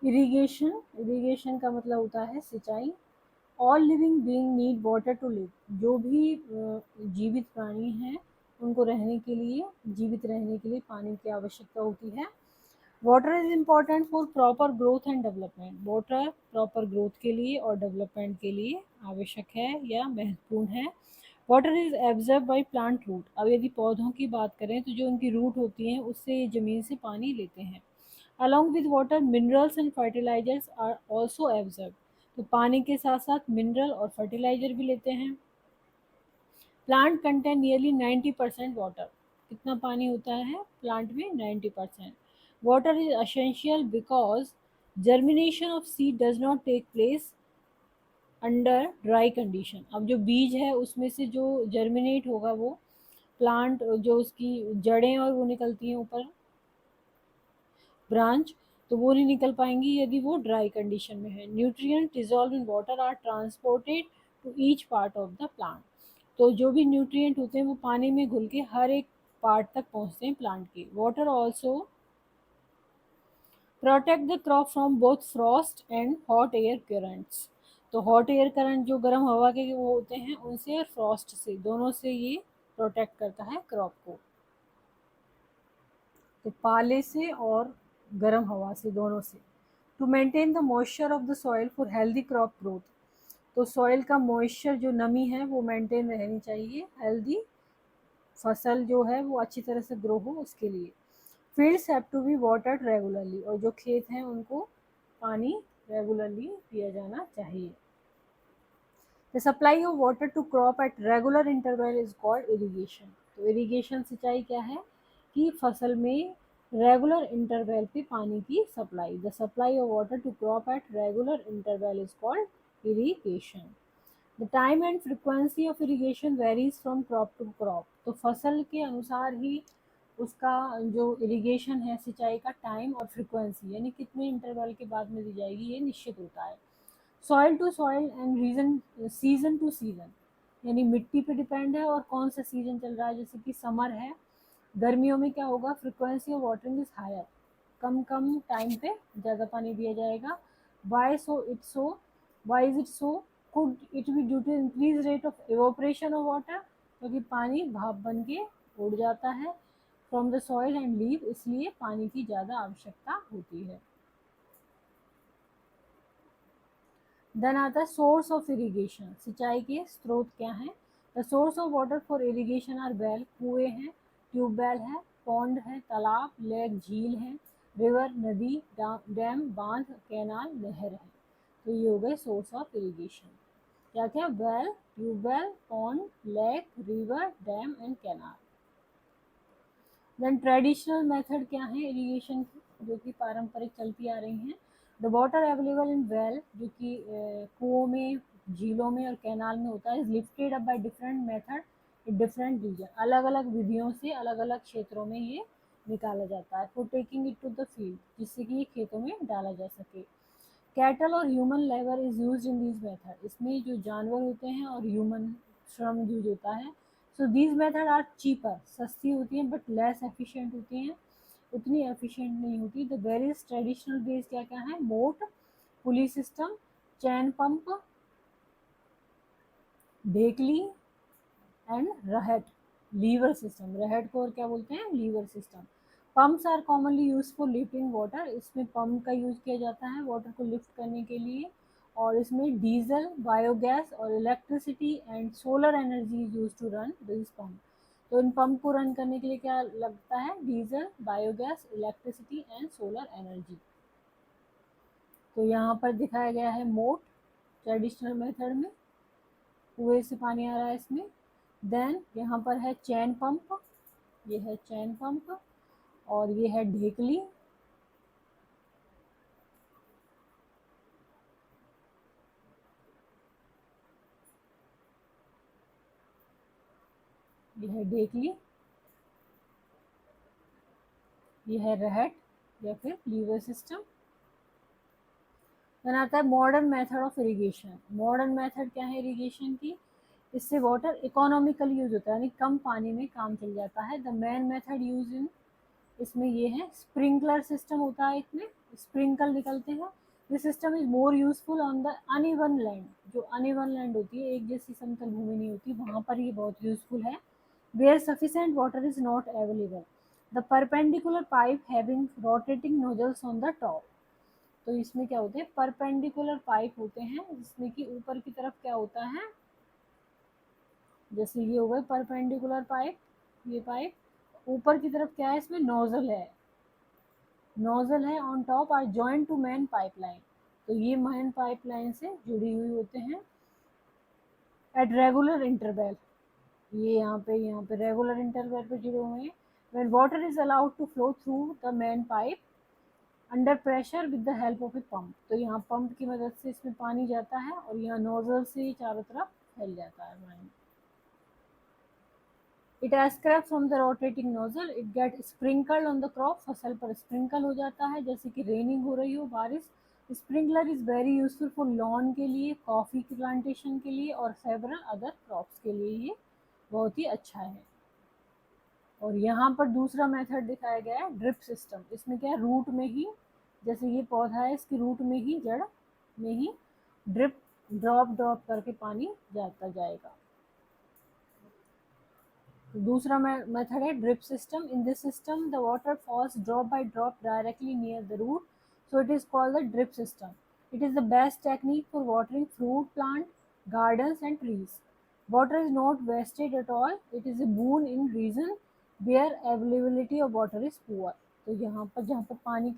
Irrigation, irrigation का मतलब होता है सिंचाई। All living being need water to live, जो भी जीवित प्राणी हैं उनको रहने के लिए, जीवित रहने के लिए पानी की आवश्यकता होती है। Water is important for proper growth and development, water proper growth के लिए और डेवलपमेंट के लिए आवश्यक है या महत्वपूर्ण है। Water is absorb by plant root, अब यदि पौधों की बात करें तो जो उनकी रूट होती हैं उससे ये ज़मीन से पानी लेते हैं। Along with water minerals and fertilisers are also absorb, तो पानी के साथ साथ मिनरल और फर्टिलाइजर भी लेते हैं। प्लांट कंटेन नियरली 90% वाटर, कितना पानी होता है प्लांट में? 90%। Water is essential because germination of seed does not take place under dry condition, अब जो बीज है उसमें से जो जर्मिनेट होगा वो प्लांट, जो उसकी जड़ें और वो निकलती हैं ऊपर ब्रांच, तो वो नहीं निकल पाएंगी यदि वो ड्राई कंडीशन में है। Nutrient dissolve in water are transported to each part of the plant, तो जो भी न्यूट्रिएंट होते हैं वो पानी में घुल के हर एक पार्ट तक पहुंचते हैं प्लांट के। Water also protect the crop from both Frost and hot air currents, तो हॉट एयर करंट जो गर्म हवा के वो होते हैं उनसे और फ्रॉस्ट से, दोनों से ये प्रोटेक्ट करता है क्रॉप को, तो पाले से और गर्म हवा से, दोनों से। To maintain the moisture of the soil for healthy crop growth, तो सॉइल का मॉइस्चर जो नमी है वो मेंटेन रहनी चाहिए, हेल्दी फसल जो है वो अच्छी तरह से ग्रो हो उसके लिए। Fields have to be watered regularly, और जो खेत हैं उनको पानी रेगुलरली दिया जाना चाहिए। The supply of water to crop at regular interval is called irrigation, तो इरिगेशन सिंचाई क्या है कि फसल में रेगुलर इंटरवल पे पानी की supply, the supply of water to crop at regular interval is called irrigation. The time and frequency of irrigation varies from crop to crop, तो फसल के अनुसार ही उसका जो इरिगेशन है सिंचाई का टाइम और फ्रिक्वेंसी यानी कितने इंटरवल के बाद में दी जाएगी ये निश्चित होता है। Soil to soil and region, season to season, यानी मिट्टी पे डिपेंड है और कौन सा सीजन चल रहा है, जैसे कि समर है, गर्मियों में क्या होगा, frequency of watering is higher, कम कम टाइम पे ज़्यादा पानी दिया जाएगा। Why so it so, why is it so, could it be due to increase rate of evaporation of water, क्योंकि पानी भाप बन के उड़ जाता है from the soil and leave, इसलिए पानी की ज़्यादा आवश्यकता होती है। देन आता है सोर्स ऑफ इरिगेशन, सिंचाई के स्रोत क्या हैं। The source of water for irrigation are well, कुएँ हैं, ट्यूबवेल है, पॉन्ड है, तालाब, लेक झील है, रिवर नदी, डैम बांध, कैनाल नहर है, तो ये हो गए सोर्स ऑफ इरिगेशन। क्या क्या? Well, tube well, pond, lake, river, dam and canal. Then traditional method क्या है इरिगेशन की, जो कि पारंपरिक चलती आ रही हैं। The water available in well, जो कि कुओं में, झीलों में और कैनाल में होता है, is lifted up by different method in different region, अलग अलग विधियों से अलग अलग क्षेत्रों में ये निकाला जाता है। For taking it to the field, जिससे कि ये खेतों में डाला जा सके। कैटल और human labour is use in this method, इसमें जो जानवर होते हैं और ह्यूमन श्रम यूज होता है। So these method are cheaper, सस्ती होती हैं बट लेस एफिशिएंट होती हैं, उतनी एफिशिएंट नहीं होती। द वेरियस ट्रेडिशनल बेस क्या क्या है, मोट, पुली सिस्टम, चैन पंप, ढेकली एंड रहट, लीवर सिस्टम, रहट को और क्या बोलते हैं, lever system. Pumps are commonly used for lifting water, इसमें पंप का यूज किया जाता है वाटर को लिफ्ट करने के लिए, और इसमें डीजल, बायोगैस और electricity and solar energy is use to run this pump, तो इन पंप को रन करने के लिए क्या लगता है, diesel, biogas, electricity and solar energy. तो यहाँ पर दिखाया गया है मोट ट्रेडिशनल मेथड में, कुएं से पानी आ रहा है इसमें। देन यहाँ पर है चैन पंप, ये है चैन पंप, और ये है ढेकली, ये है ढेकली, ये है रहट या फिर लीवर सिस्टम। देन आता है modern method of irrigation, modern method क्या है इरिगेशन की, इससे वाटर इकोनॉमिकल यूज होता है, यानी कम पानी में काम चल जाता है। The main method use in इसमें ये है स्प्रिंकलर सिस्टम होता है, इसमें स्प्रिंकल निकलते हैं। This system is more useful on the uneven land, जो अनइवन लैंड होती है, एक जैसी समतल भूमि नहीं होती, वहां पर ये बहुत यूजफुल है। Where sufficient water is not available, the perpendicular pipe having rotating nozzles on the top. तो इसमें क्या होते हैं, परपेंडिकुलर पाइप होते हैं जिसमें कि ऊपर की तरफ क्या होता है, जैसे ये हो गए परपेंडिकुलर पाइप, ये पाइप ऊपर की तरफ क्या है, इसमें नोजल है, नोजल है on top are joint to main pipeline. तो ये मेन पाइपलाइन से जुड़ी हुई होते हैं एट रेगुलर इंटरवल, ये यहाँ पे रेगुलर इंटरवल पे जुड़े हुए हैं। When water is allowed to flow through the main pipe under pressure with the help of a pump, तो यहाँ पंप की मदद से इसमें पानी जाता है और यहाँ नोजल से चारों तरफ फैल जाता है पानी। It escapes from the rotating nozzle, it get sprinkled on the crop, फसल पर स्प्रिंकल हो जाता है जैसे कि रेनिंग हो रही हो, बारिश। Sprinkler is very useful for lawn के लिए, कॉफी की प्लांटेशन के लिए और सेवरल अदर क्रॉप्स के लिए ये बहुत ही अच्छा है। और यहाँ पर दूसरा मेथड दिखाया गया है ड्रिप सिस्टम, इसमें क्या है, रूट में ही, जैसे ये पौधा है इसकी रूट में ही, जड़ में ही ड्रिप ड्रॉप ड्रॉप करके पानी जाता जाएगा। दूसरा मेथड है drip system, in this system the water falls drop by drop directly near the root, so it is called the drip system. It is the best technique for watering fruit plant, gardens and trees. Water is not wasted at all, it is a boon in region where availability of water is poor। तो यहाँ पर जहाँ पर पानी की